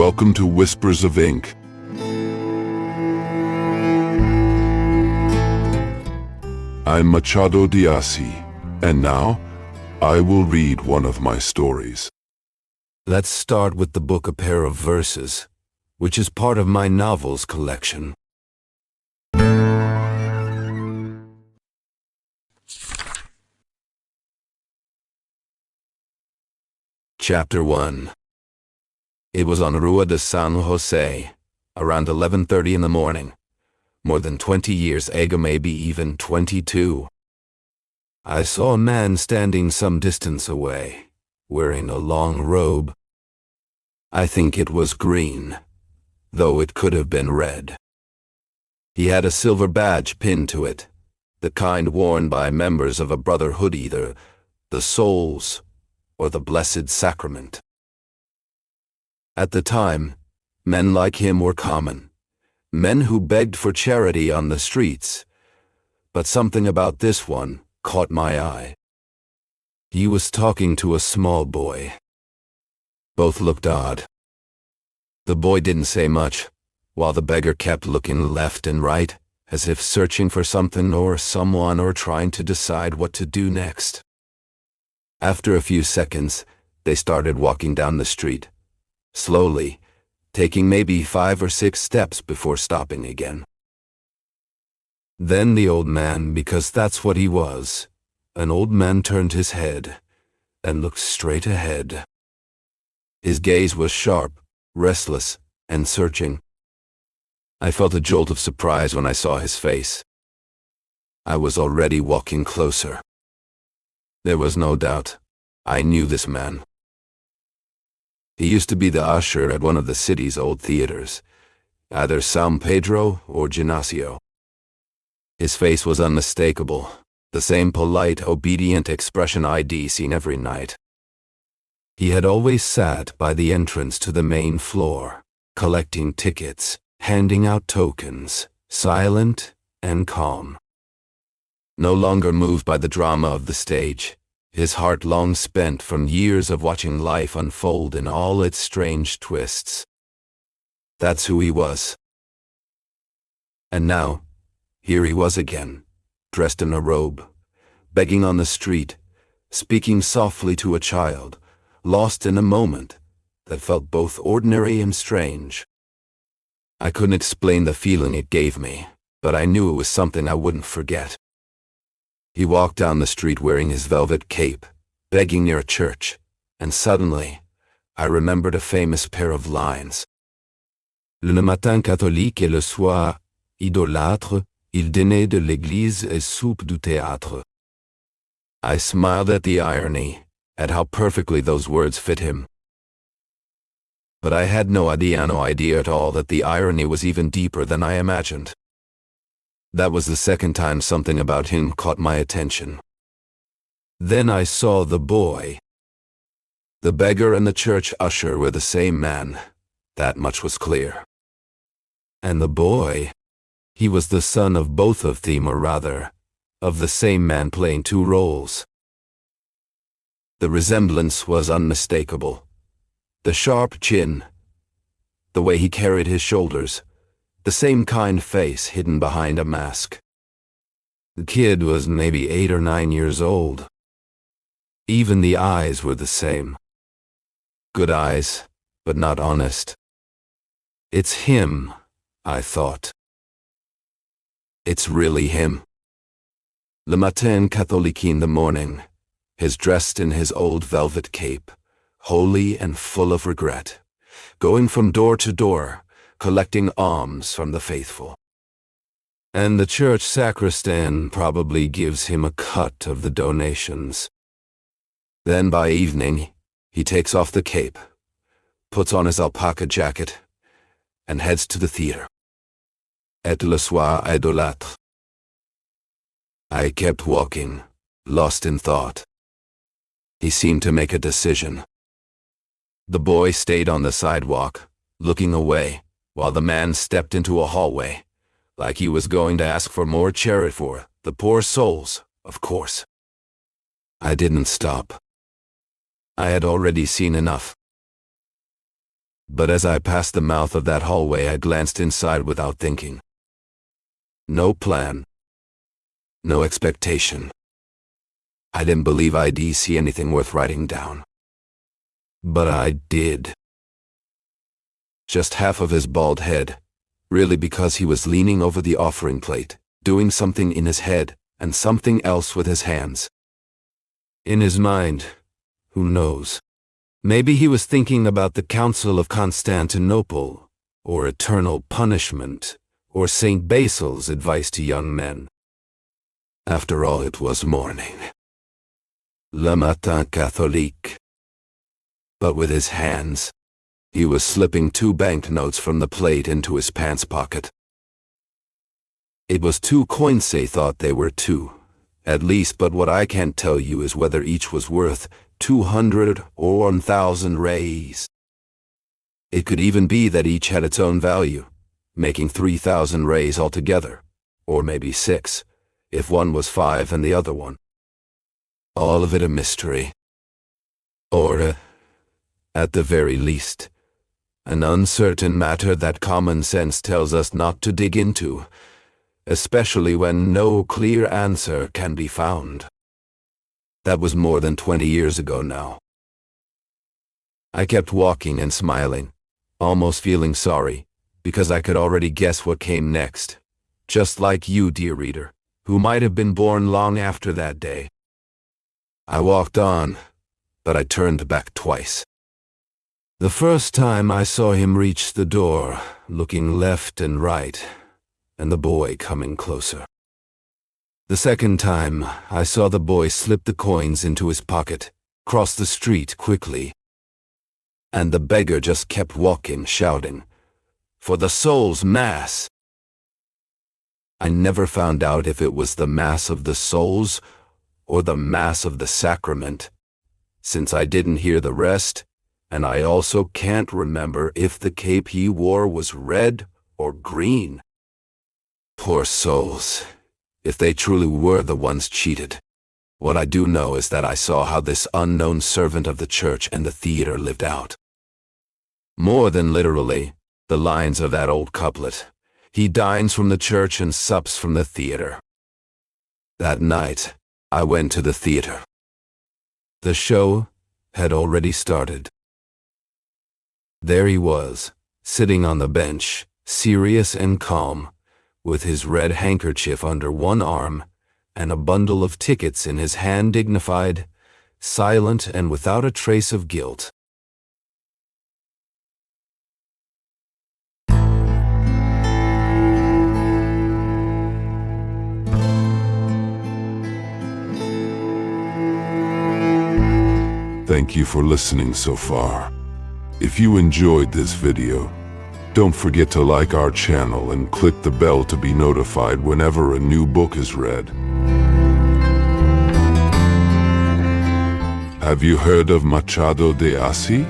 welcome to Whispers of Ink. I'm Machado de Assis, and now I will read one of my stories. Let's start with the book A Pair of Verses, which is part of my novels collection. Chapter 1. It was on Rua de San Jose, around 11:30 in the morning. More than 20 years ago, maybe even 22. I saw a man standing some distance away, wearing a long robe. I think it was green, though it could have been red. He had a silver badge pinned to it, the kind worn by members of a brotherhood, either the Souls or the Blessed Sacrament. At the time, men like him were common, men who begged for charity on the streets, but something about this one caught my eye. He was talking to a small boy. Both looked odd. The boy didn't say much, while the beggar kept looking left and right, as if searching for something or someone or trying to decide what to do next. After a few seconds, they started walking down the street, slowly, taking maybe 5 or 6 steps before stopping again. Then the old man, because that's what he was, an old man, turned his head and looked straight ahead. His gaze was sharp, restless, and searching. I felt a jolt of surprise when I saw his face. I was already walking closer. There was no doubt. I knew this man. He used to be the usher at one of the city's old theaters, either San Pedro or Ginasio. His face was unmistakable, the same polite, obedient expression I'd seen every night. He had always sat by the entrance to the main floor, collecting tickets, handing out tokens, silent and calm. No longer moved by the drama of the stage, his heart long spent from years of watching life unfold in all its strange twists. That's who he was. And now, here he was again, dressed in a robe, begging on the street, speaking softly to a child, lost in a moment that felt both ordinary and strange. I couldn't explain the feeling it gave me, but I knew it was something I wouldn't forget. He walked down the street wearing his velvet cape, begging near a church, and suddenly, I remembered a famous pair of lines. Le matin catholique et le soir idolâtre, il dînait de l'église et soupe du théâtre. I smiled at the irony, at how perfectly those words fit him. But I had no idea at all that the irony was even deeper than I imagined. That was the second time something about him caught my attention. Then I saw the boy. The beggar and the church usher were the same man, that much was clear. And the boy, he was the son of both of them, or rather, of the same man playing 2 roles. The resemblance was unmistakable. The sharp chin, the way he carried his shoulders, the same kind face hidden behind a mask. The kid was maybe 8 or 9 years old. Even the eyes were the same. Good eyes, but not honest. It's him, I thought. It's really him. Le matin catholique, in the morning, he's dressed in his old velvet cape, holy and full of regret, going from door to door, collecting alms from the faithful. And the church sacristan probably gives him a cut of the donations. Then by evening, he takes off the cape, puts on his alpaca jacket, and heads to the theater. Et le soir idolâtre. I kept walking, lost in thought. He seemed to make a decision. The boy stayed on the sidewalk, looking away, while the man stepped into a hallway, like he was going to ask for more charity for the poor souls, of course. I didn't stop. I had already seen enough. But as I passed the mouth of that hallway, I glanced inside without thinking. No plan. No expectation. I didn't believe I'd see anything worth writing down. But I did. Just half of his bald head, really, because he was leaning over the offering plate, doing something in his head and something else with his hands. In his mind, who knows? Maybe he was thinking about the Council of Constantinople, or eternal punishment, or St. Basil's advice to young men. After all, it was morning. Le matin catholique. But with his hands, he was slipping 2 banknotes from the plate into his pants pocket. It was 2 coins they thought they were 2, at least, but what I can't tell you is whether each was worth 200 or 1,000 reis. It could even be that each had its own value, making 3,000 reis altogether, or maybe 6, if one was 5 and the other 1. All of it a mystery. Or, at the very least, an uncertain matter that common sense tells us not to dig into, especially when no clear answer can be found. That was more than 20 years ago now. I kept walking and smiling, almost feeling sorry, because I could already guess what came next, just like you, dear reader, who might have been born long after that day. I walked on, but I turned back twice. The first time I saw him reach the door, looking left and right, and the boy coming closer. The second time, I saw the boy slip the coins into his pocket, cross the street quickly. And the beggar just kept walking, shouting, "For the soul's mass!" I never found out if it was the mass of the souls or the mass of the sacrament, since I didn't hear the rest, and I also can't remember if the cape he wore was red or green. Poor souls, if they truly were the ones cheated. What I do know is that I saw how this unknown servant of the church and the theater lived out. More than literally, the lines of that old couplet, "He dines from the church and sups from the theater." That night, I went to the theater. The show had already started. There he was, sitting on the bench, serious and calm, with his red handkerchief under one arm and a bundle of tickets in his hand, dignified, silent, and without a trace of guilt. Thank you for listening so far. If you enjoyed this video, don't forget to like our channel and click the bell to be notified whenever a new book is read. Have you heard of Machado de Assis?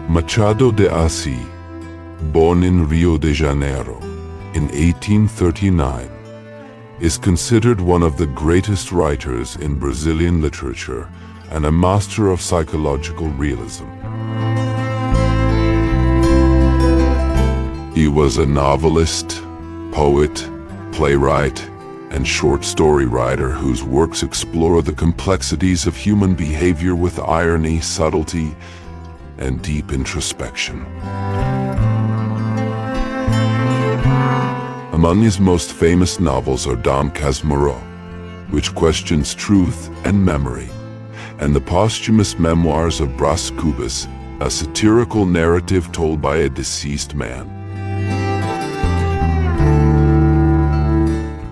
Machado de Assis, born in Rio de Janeiro in 1839, is considered one of the greatest writers in Brazilian literature and a master of psychological realism. He was a novelist, poet, playwright, and short story writer whose works explore the complexities of human behavior with irony, subtlety, and deep introspection. Among his most famous novels are Dom Casmurro, which questions truth and memory, and the posthumous memoirs of Brás Cubas, a satirical narrative told by a deceased man.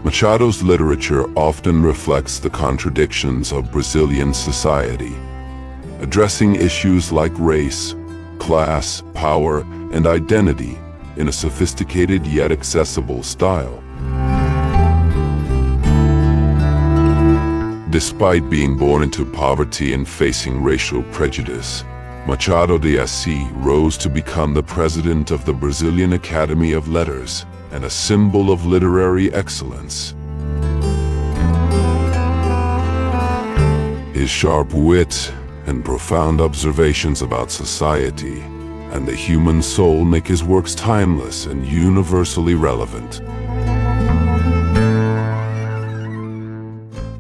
Machado's literature often reflects the contradictions of Brazilian society, addressing issues like race, class, power, and identity in a sophisticated yet accessible style. Despite being born into poverty and facing racial prejudice, Machado de Assis rose to become the president of the Brazilian Academy of Letters and a symbol of literary excellence. His sharp wit and profound observations about society and the human soul make his works timeless and universally relevant.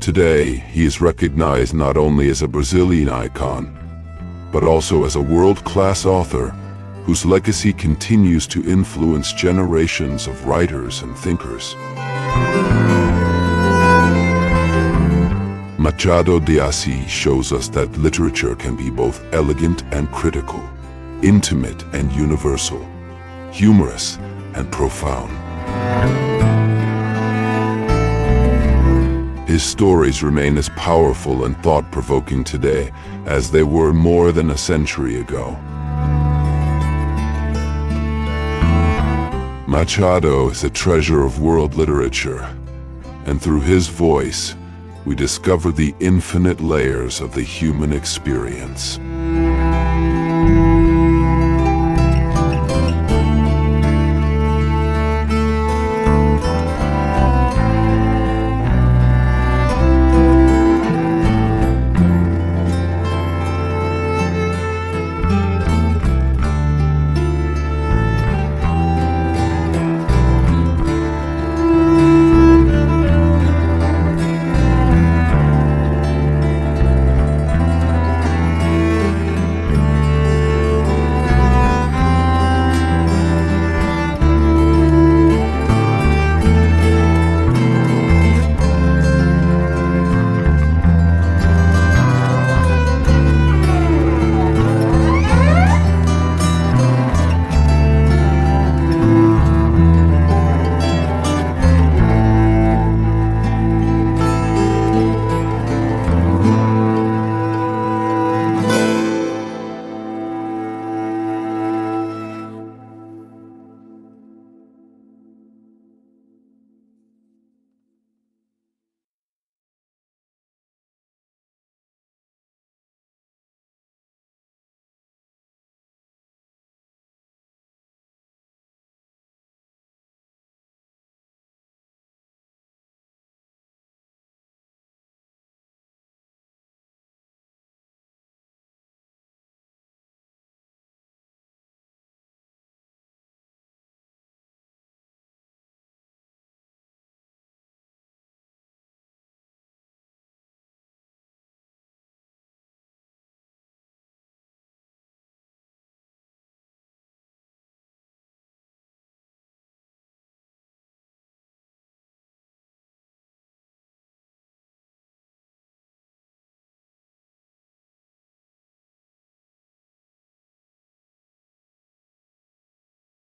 Today, he is recognized not only as a Brazilian icon, but also as a world-class author whose legacy continues to influence generations of writers and thinkers. Machado de Assis shows us that literature can be both elegant and critical, intimate and universal, humorous and profound. His stories remain as powerful and thought-provoking today as they were more than a century ago. Machado is a treasure of world literature, and through his voice, we discover the infinite layers of the human experience.